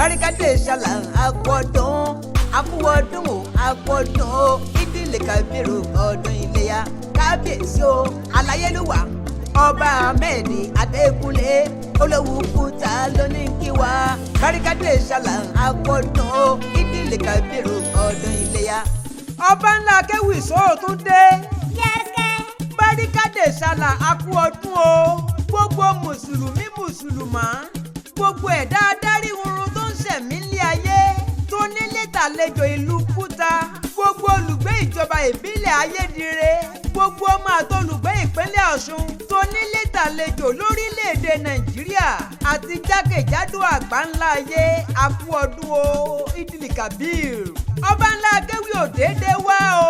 Barikade Shala Akwọdún Akúwọdún o Akwọdún o Eid-el-Kabir ọdún iléyá. Kábíyèsí o aláyélúwà Ọba Ahmed Adékúnlé olówú Kuta ló ní kí wá. Barikade Shala Akwọdún o Eid-el-Kabir ọdún iléyá. Ọba ńlá Akéwì sóòtún dé. Yẹ́sẹ̀. Barikade Shala Akwọdún o gbogbo mùsùlùmí mùsùlùmá gbogbo ẹ̀dá adarí oorun tó ń ṣẹ̀mí ní ayé tó nílé tàlejò ìlú Kuta gbogbo olùgbé ìjọba ìbílẹ̀ Ayédire gbogbo ọmọ àtolùgbé ìpínlẹ̀ Ọ̀ṣun tó nílé tàlejò lórílẹ̀‐èdè Nàìjíríà àti jákèjádò àgbáńlá ayé a kú ọdún o Eid-el-Kabir. Ọba ńlá Akéwì ò déédéé wá o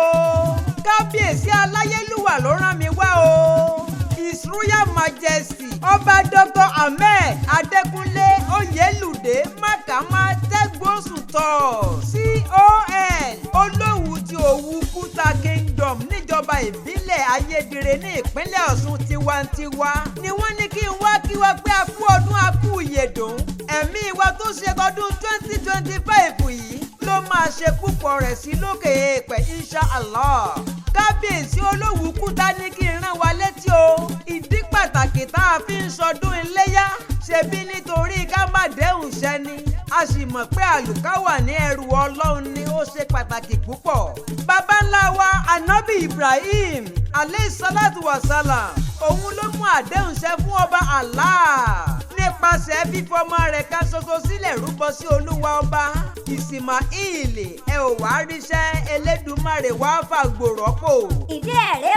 kábíyèsí aláyélúwà ló rán mi wá o. His Royal Majesty Ọba Dr. Ahmed Adékúnlé Oyèlúdé Mákàmá Tẹ́gbósùtọ̀ CON Olówù ti Òwu Kuta Kingdom níjọba ìbílẹ̀ Ayédire ní ìpínlẹ̀ Ọ̀ṣun tiwantiwa ni wọ́n ní kí n wá kí wá pé a kú ọdún a kú ìyèdùn ẹ̀mí wa tó ṣe ọdún 2025 yìí ló máa ṣe púpọ̀ rẹ̀ sí lókè èèpẹ̀ insha Allah. Kábíyèsí Olówù Kuta ní kí n rán wa létí o ìdí pàtàkì tá a fi ń sọdún iléyá ṣebí nítorí ká má dẹ́hùn sẹ́ni a sì mọ̀ pé àlùkáwà ní ẹrù Ọlọ́run ni ó ṣe pàtàkì púpọ̀. Baba ńlá wa Ànábì Ibrahim alayhi salatu wa salam òun ló mú àdéhùn ṣẹ fún Ọba Allah nípasẹ̀ fífọmọ rẹ̀ kan ṣoṣo sílẹ̀ rúbọ sí Olúwa Ọba Ìsìmáìlì ẹ ò wá ríṣẹ́ Elédùmarè wá fàgbò rọ́pò. Ìdí ẹ̀rẹ́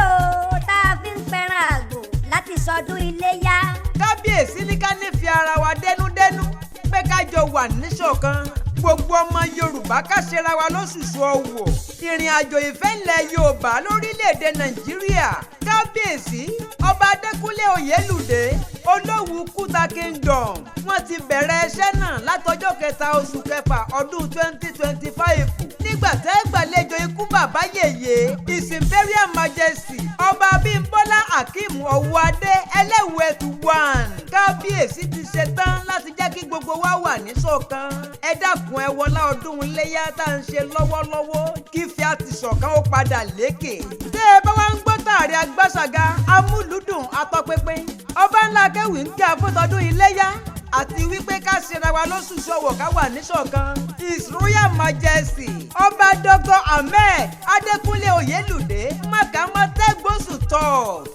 o tá a fi ń pẹran àgbò láti sọdún iléyá. Kábíyèsí ní ká nífẹ̀ẹ́ ara wa dẹ́núdẹ́nú pé ká jọ wà níṣọ̀kan gbogbo ọmọ Yorùbá ká ṣera wa lóṣùṣù ọwọ̀ ìrìn àjò ìfẹ́ ilẹ̀ Yorùbá lórílẹ̀‐èdè Nàìjíríà. Kábíyèsí Ọba Adékúnlé Oyèlúdé Olówù Kuta Kingdom wọ́n ti bẹ̀rẹ̀ iṣẹ́ náà látọjọ́ 3 oṣù kẹfà ọdún 2025 nígbà tẹ́ gbàlejò ikú bàbá yèyé His Imperial Majesty Ọba Bímbọ́lá Akeem Ọ̀wọ́adé Ẹlẹ́wẹ̀ẹ́tù 1. Kábíyèsí ti ṣetán láti jẹ́ kí gbogbo wa wà níṣọ̀kan. Ẹ dákun ẹ wọlá ọdún iléyá tá à ń ṣe lọ́wọ́lọ́wọ́ kí fi àti ṣọ̀kan ó padà lékè. Tẹ́ ẹ bá wá ń gbọ́ tààrí agbáṣàga amúlùdùn atọ́pinpin Ọba ńlá Akéwì ń kí afọ́tọdún iléyá àti wípé ká ṣera wa lóṣùṣù ọwọ̀ ká wà níṣọ̀kan. His Royal Majesty Ọba Dr. Ahmed Adékúnlé Oyèlúdé Mákàmá Tẹ́gbósùtọ̀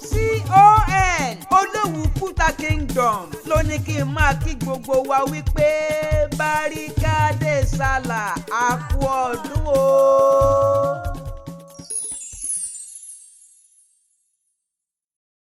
CON Olówù Kuta Kingdom ló ní kí n máa kí gbogbo wa wípé Barikade Shala a kú ọdún